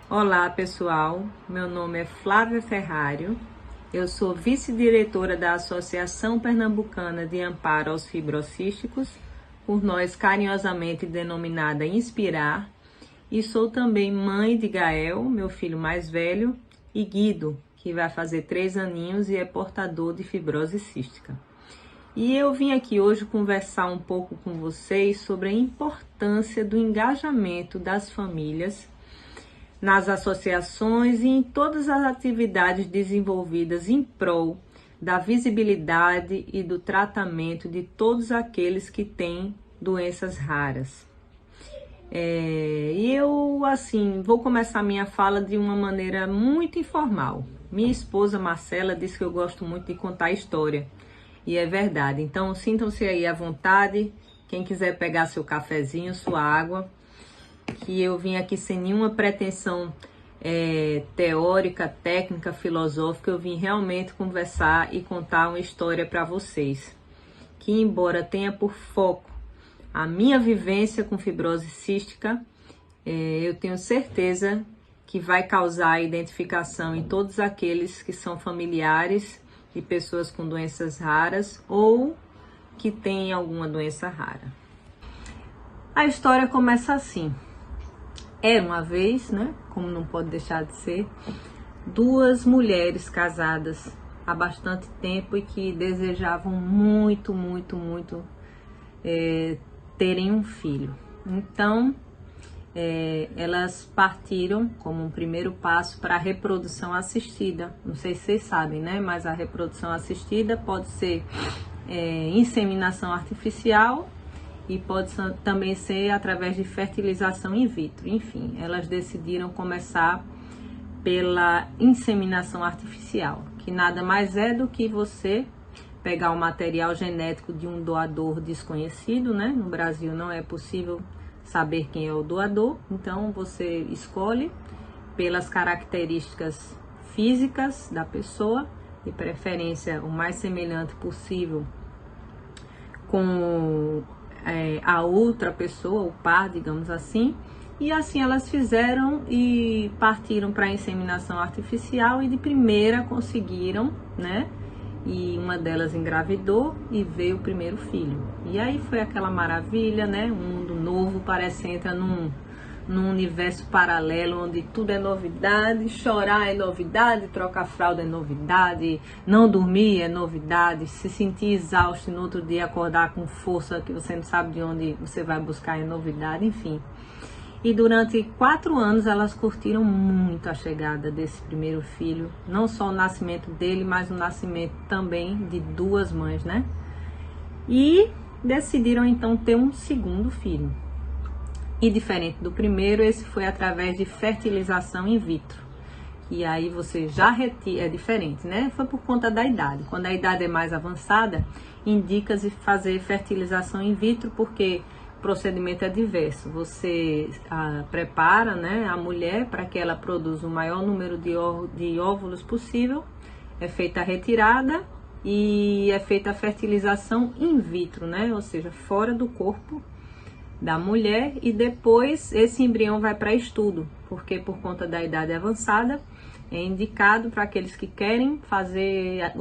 Olá pessoal, meu nome é Flávia Ferrário, eu sou vice-diretora da Associação Pernambucana de Amparo aos Fibrocísticos, por nós carinhosamente denominada Inspirar, e sou também mãe de Gael, meu filho mais velho, e Guido, que vai fazer 3 aninhos e é portador de fibrose cística. E eu vim aqui hoje conversar um pouco com vocês sobre a importância do engajamento das famílias nas associações e em todas as atividades desenvolvidas em prol da visibilidade e do tratamento de todos aqueles que têm doenças raras. E eu, vou começar minha fala de uma maneira muito informal. Minha esposa Marcela disse que eu gosto muito de contar história, e é verdade. Então, sintam-se aí à vontade, quem quiser pegar seu cafezinho, sua água, que eu vim aqui sem nenhuma pretensão teórica, técnica, filosófica. Eu vim realmente conversar e contar uma história para vocês, que embora tenha por foco a minha vivência com fibrose cística, eu tenho certeza que vai causar identificação em todos aqueles que são familiares de pessoas com doenças raras ou que têm alguma doença rara. A história começa assim. Era uma vez, né, como não pode deixar de ser, 2 mulheres casadas há bastante tempo e que desejavam muito terem um filho. Então, elas partiram como um primeiro passo para a reprodução assistida. Não sei se vocês sabem, né, mas a reprodução assistida pode ser inseminação artificial, e pode também ser através de fertilização in vitro. Enfim, elas decidiram começar pela inseminação artificial, que nada mais é do que você pegar o material genético de um doador desconhecido, né? No Brasil não é possível saber quem é o doador, então você escolhe pelas características físicas da pessoa, de preferência o mais semelhante possível com a outra pessoa, o par, digamos assim. E assim elas fizeram e partiram para a inseminação artificial e de primeira conseguiram, né? E uma delas engravidou e veio o primeiro filho. E aí foi aquela maravilha, né? Um mundo novo, parece que entra num universo paralelo onde tudo é novidade, chorar é novidade, trocar fralda é novidade, não dormir é novidade, se sentir exausto e no outro dia acordar com força que você não sabe de onde você vai buscar é novidade, enfim. E durante 4 anos elas curtiram muito a chegada desse primeiro filho, não só o nascimento dele, mas o nascimento também de 2 mães, né? E decidiram então ter um segundo filho. E diferente do primeiro, esse foi através de fertilização in vitro. E aí você já retira, é diferente, né? Foi por conta da idade. Quando a idade é mais avançada, indica-se fazer fertilização in vitro, porque o procedimento é diverso. Você prepara, né, a mulher para que ela produza o maior número de óvulos possível, é feita a retirada e é feita a fertilização in vitro, né? Ou seja, fora do corpo da mulher, e depois esse embrião vai para estudo, porque por conta da idade avançada é indicado para aqueles que querem fazer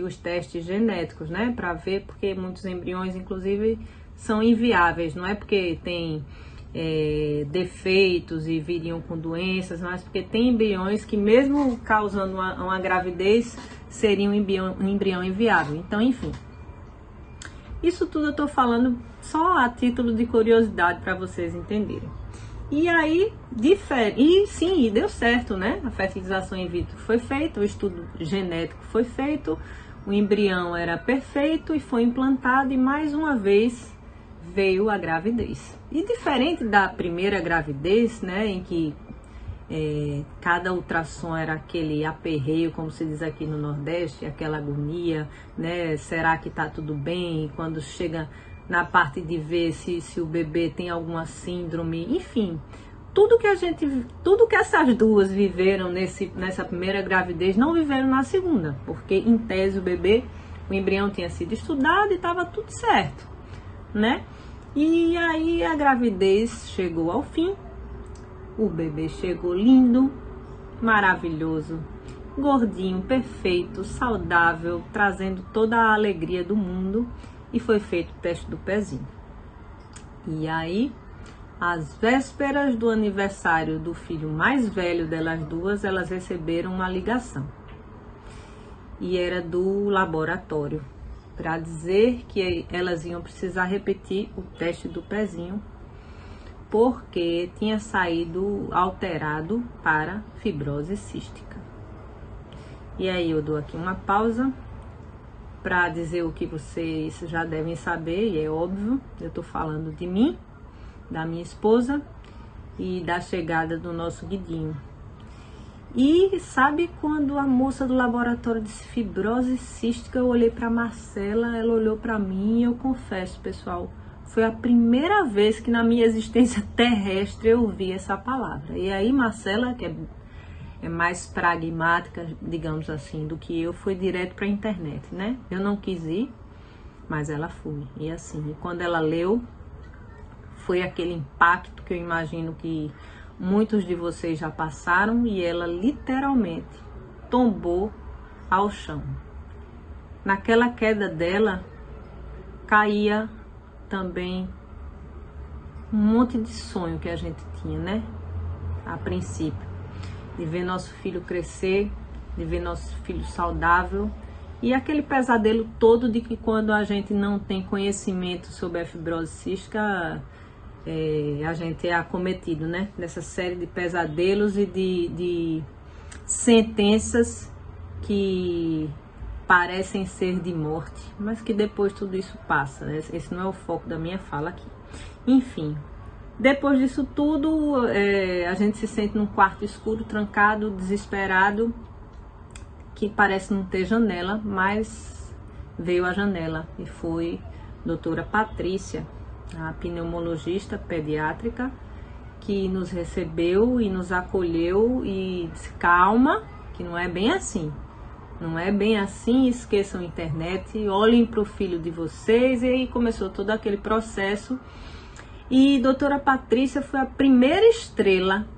os testes genéticos, né, para ver, porque muitos embriões inclusive são inviáveis, não é porque tem defeitos e viriam com doenças, mas porque tem embriões que mesmo causando uma gravidez seria um embrião inviável. Então, enfim, isso tudo eu estou falando só a título de curiosidade para vocês entenderem. E aí, e deu certo, né? A fertilização in vitro foi feita, o estudo genético foi feito, o embrião era perfeito e foi implantado, e mais uma vez veio a gravidez. E diferente da primeira gravidez, né, em que cada ultrassom era aquele aperreio, como se diz aqui no Nordeste, aquela agonia, né? Será que tá tudo bem? Quando chega na parte de ver se o bebê tem alguma síndrome, enfim, tudo que essas duas viveram nessa primeira gravidez, não viveram na segunda, porque em tese o embrião tinha sido estudado e estava tudo certo, né? E aí a gravidez chegou ao fim O bebê chegou lindo, maravilhoso, gordinho, perfeito, saudável, trazendo toda a alegria do mundo, e foi feito o teste do pezinho. E aí, às vésperas do aniversário do filho mais velho delas duas, elas receberam uma ligação. E era do laboratório, para dizer que elas iam precisar repetir o teste do pezinho, porque tinha saído alterado para fibrose cística. E aí eu dou aqui uma pausa para dizer o que vocês já devem saber, e é óbvio, eu estou falando de mim, da minha esposa e da chegada do nosso Guidinho. E sabe quando a moça do laboratório disse fibrose cística, eu olhei para Marcela, ela olhou para mim e eu confesso, pessoal, foi a primeira vez que na minha existência terrestre eu ouvi essa palavra. E aí Marcela, que é mais pragmática, digamos assim, do que eu, foi direto para a internet, né? Eu não quis ir, mas ela foi. E assim, quando ela leu, foi aquele impacto que eu imagino que muitos de vocês já passaram, e ela literalmente tombou ao chão. Naquela queda dela, caía também um monte de sonho que a gente tinha, né? A princípio, de ver nosso filho crescer, de ver nosso filho saudável, e aquele pesadelo todo de que quando a gente não tem conhecimento sobre a fibrose cística, a gente é acometido, né? Dessa série de pesadelos e de sentenças que parecem ser de morte, mas que depois tudo isso passa, né? Esse não é o foco da minha fala aqui. Enfim, depois disso tudo, a gente se sente num quarto escuro, trancado, desesperado, que parece não ter janela, mas veio a janela e foi a doutora Patrícia, a pneumologista pediátrica, que nos recebeu e nos acolheu e disse: calma, que não é bem assim. Não é bem assim, esqueçam a internet, olhem para o filho de vocês. E aí começou todo aquele processo. E doutora Patrícia foi a primeira estrela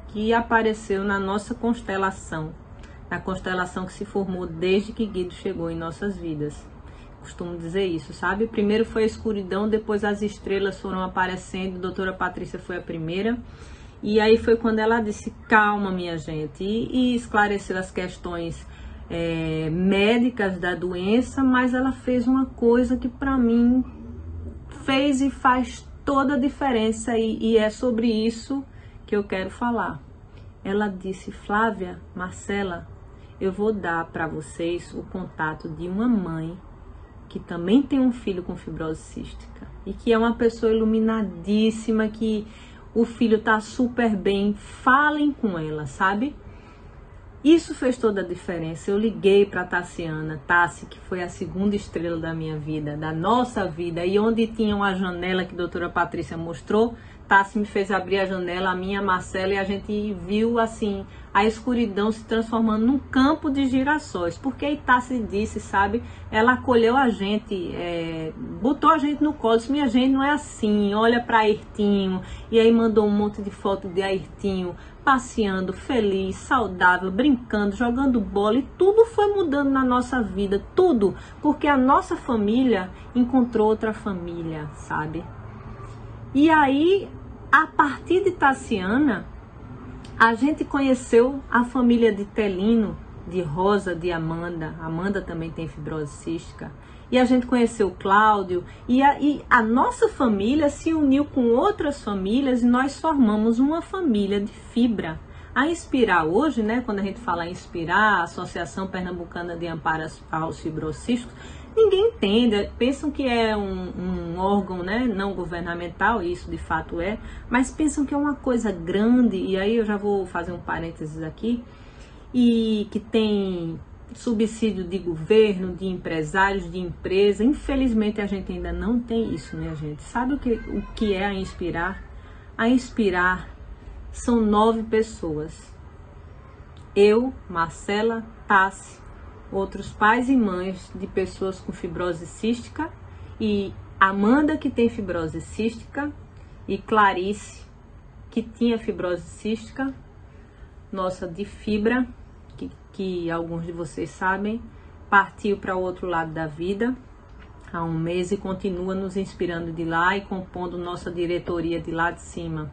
que apareceu na nossa constelação. Na constelação que se formou desde que Guido chegou em nossas vidas. Costumo dizer isso, sabe? Primeiro foi a escuridão, depois as estrelas foram aparecendo. Doutora Patrícia foi a primeira. E aí foi quando ela disse: calma, minha gente. E esclareceu as questões médicas da doença, mas ela fez uma coisa que para mim fez e faz toda a diferença, e é sobre isso que eu quero falar. Ela disse: Flávia, Marcela, eu vou dar para vocês o contato de uma mãe que também tem um filho com fibrose cística e que é uma pessoa iluminadíssima, que o filho tá super bem, falem com ela, sabe? Isso fez toda a diferença. Eu liguei para Tassi, que foi a segunda estrela da minha vida, da nossa vida, e onde tinha uma janela que a doutora Patrícia mostrou, Tassi me fez abrir a janela, a minha, Marcela, e a gente viu assim a escuridão se transformando num campo de girassóis. Porque aí Tassi disse, sabe, ela acolheu a gente, botou a gente no colo, disse: minha gente, não é assim, olha para Ayrtinho. E aí mandou um monte de foto de Ayrtinho passeando, feliz, saudável, brincando, jogando bola, e tudo foi mudando na nossa vida, tudo, porque a nossa família encontrou outra família, sabe? E aí, a partir de Tassiana, a gente conheceu a família de Telino, de Rosa, de Amanda. Amanda também tem fibrose cística. E a gente conheceu o Cláudio. E a nossa família se uniu com outras famílias e nós formamos uma família de fibra. A Inspirar hoje, né, quando a gente fala em Inspirar, a Associação Pernambucana de Amparo aos Fibrocísticos, ninguém entende, pensam que é um órgão, né, não governamental, e isso de fato é, mas pensam que é uma coisa grande, e aí eu já vou fazer um parênteses aqui, e que tem subsídio de governo, de empresários, de empresa. Infelizmente a gente ainda não tem isso, minha gente. Sabe o que é a Inspirar? A Inspirar são 9 pessoas. Eu, Marcela, Tassi, outros pais e mães de pessoas com fibrose cística, e Amanda, que tem fibrose cística, e Clarice, que tinha fibrose cística, nossa de fibra, que alguns de vocês sabem, partiu para o outro lado da vida há um mês e continua nos inspirando de lá e compondo nossa diretoria de lá de cima.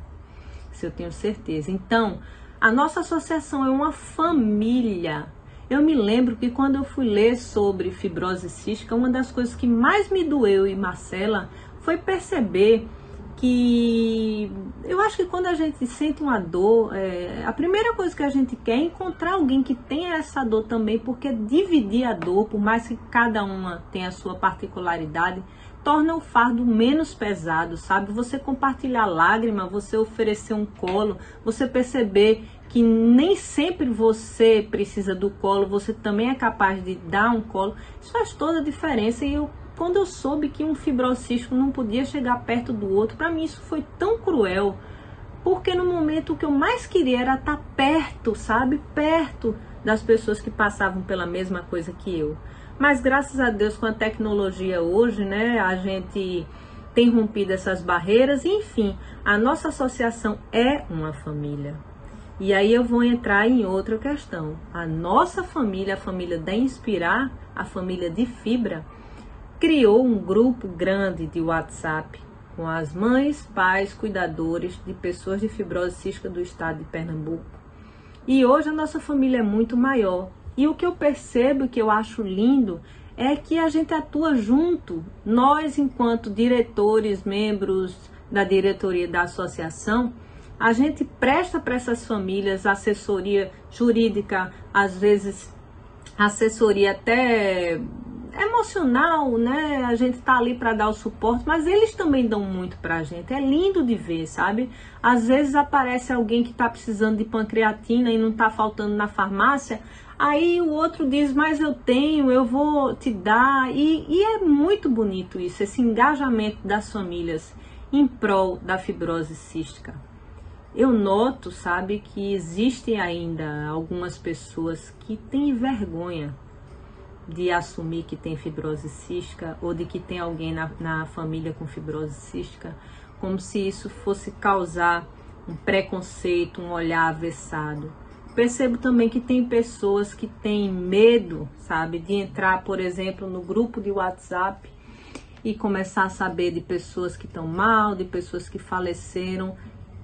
Isso eu tenho certeza. Então, a nossa associação é uma família. Eu me lembro que quando eu fui ler sobre fibrose cística, uma das coisas que mais me doeu, e Marcela, foi perceber que eu acho que quando a gente sente uma dor, a primeira coisa que a gente quer é encontrar alguém que tenha essa dor também, porque dividir a dor, por mais que cada uma tenha a sua particularidade, torna o fardo menos pesado, sabe? Você compartilhar lágrima, você oferecer um colo, você perceber que nem sempre você precisa do colo, você também é capaz de dar um colo, isso faz toda a diferença. E quando eu soube que um fibrocístico não podia chegar perto do outro, para mim isso foi tão cruel, porque no momento o que eu mais queria era estar perto, sabe? Perto das pessoas que passavam pela mesma coisa que eu. Mas graças a Deus, com a tecnologia hoje, né, a gente tem rompido essas barreiras, e, enfim, a nossa associação é uma família. E aí eu vou entrar em outra questão. A nossa família, a família da Inspirar, a família de Fibra, criou um grupo grande de WhatsApp com as mães, pais, cuidadores de pessoas de fibrose cística do estado de Pernambuco. E hoje a nossa família é muito maior. E o que eu percebo e que eu acho lindo é que a gente atua junto. Nós, enquanto diretores, membros da diretoria da associação, a gente presta para essas famílias assessoria jurídica, às vezes assessoria até emocional, né? A gente tá ali para dar o suporte, mas eles também dão muito pra gente. É lindo de ver, sabe? Às vezes aparece alguém que tá precisando de pancreatina e não tá faltando na farmácia, aí o outro diz, mas eu tenho, eu vou te dar. E é muito bonito isso, esse engajamento das famílias em prol da fibrose cística. Eu noto, sabe, que existem ainda algumas pessoas que têm vergonha de assumir que tem fibrose cística ou de que tem alguém na família com fibrose cística, como se isso fosse causar um preconceito, um olhar avessado. Percebo também que tem pessoas que têm medo, sabe, de entrar, por exemplo, no grupo de WhatsApp e começar a saber de pessoas que estão mal, de pessoas que faleceram.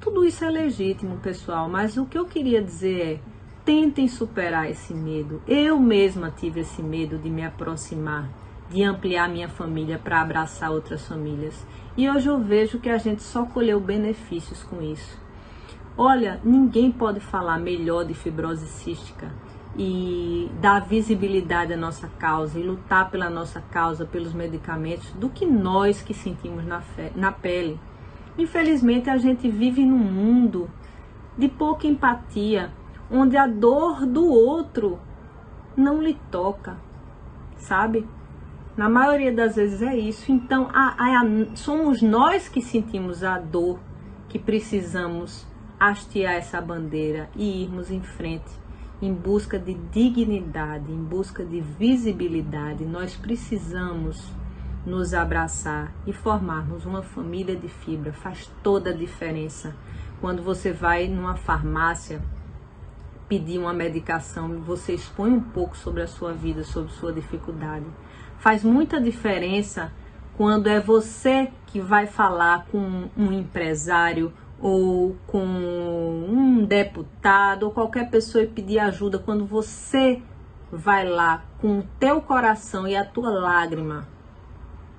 Tudo isso é legítimo, pessoal, mas o que eu queria dizer é: tentem superar esse medo. Eu mesma tive esse medo de me aproximar, de ampliar minha família para abraçar outras famílias. E hoje eu vejo que a gente só colheu benefícios com isso. Olha, ninguém pode falar melhor de fibrose cística e dar visibilidade à nossa causa e lutar pela nossa causa, pelos medicamentos, do que nós que sentimos na pele. Infelizmente, a gente vive num mundo de pouca empatia, onde a dor do outro não lhe toca, sabe? Na maioria das vezes é isso. Então, somos nós que sentimos a dor, que precisamos hastear essa bandeira e irmos em frente, em busca de dignidade, em busca de visibilidade. Nós precisamos nos abraçar e formarmos uma família de fibra. Faz toda a diferença. Quando você vai numa farmácia pedir uma medicação, você expõe um pouco sobre a sua vida, sobre sua dificuldade. Faz muita diferença quando é você que vai falar com um empresário ou com um deputado ou qualquer pessoa e pedir ajuda, quando você vai lá com o teu coração e a tua lágrima.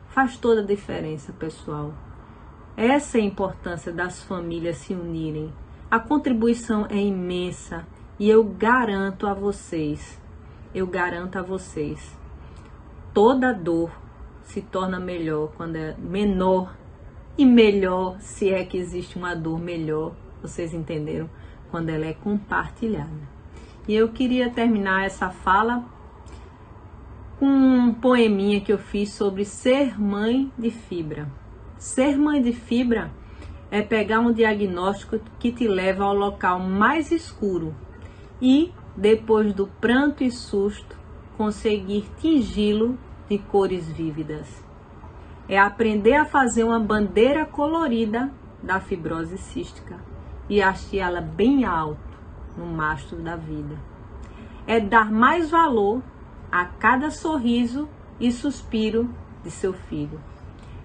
Faz toda a diferença, pessoal. Essa é a importância das famílias se unirem. A contribuição é imensa e eu garanto a vocês, toda dor se torna melhor quando é menor, e melhor, se é que existe uma dor melhor, vocês entenderam, quando ela é compartilhada. E eu queria terminar essa fala com um poeminha que eu fiz sobre ser mãe de fibra. Ser mãe de fibra é pegar um diagnóstico que te leva ao local mais escuro e, depois do pranto e susto, conseguir tingi-lo de cores vívidas. É aprender a fazer uma bandeira colorida da fibrose cística e hasteá-la bem alto no mastro da vida. É dar mais valor a cada sorriso e suspiro de seu filho.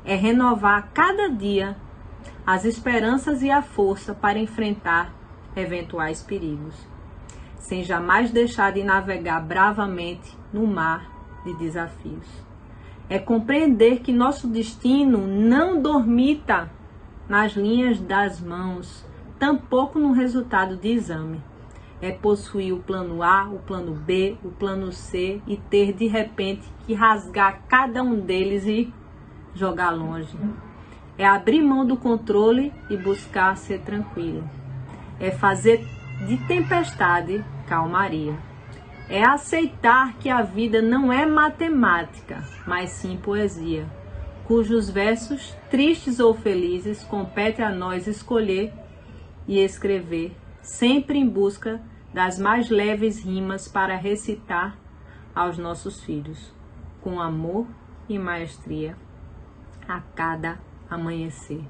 É renovar a cada dia as esperanças e a força para enfrentar eventuais perigos, sem jamais deixar de navegar bravamente no mar de desafios. É compreender que nosso destino não dormita nas linhas das mãos, tampouco no resultado de exame. É possuir o plano A, o plano B, o plano C e ter de repente que rasgar cada um deles e jogar longe. É abrir mão do controle e buscar ser tranquilo. É fazer de tempestade calmaria. É aceitar que a vida não é matemática, mas sim poesia, cujos versos, tristes ou felizes, compete a nós escolher e escrever, sempre em busca das mais leves rimas para recitar aos nossos filhos, com amor e maestria, a cada amanhecer.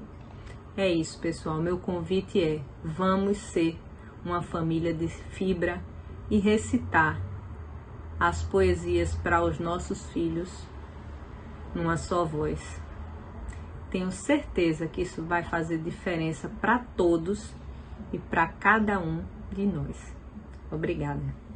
É isso, pessoal. Meu convite é: vamos ser uma família de fibra e recitar as poesias para os nossos filhos numa só voz. Tenho certeza que isso vai fazer diferença para todos e para cada um de nós. Obrigada.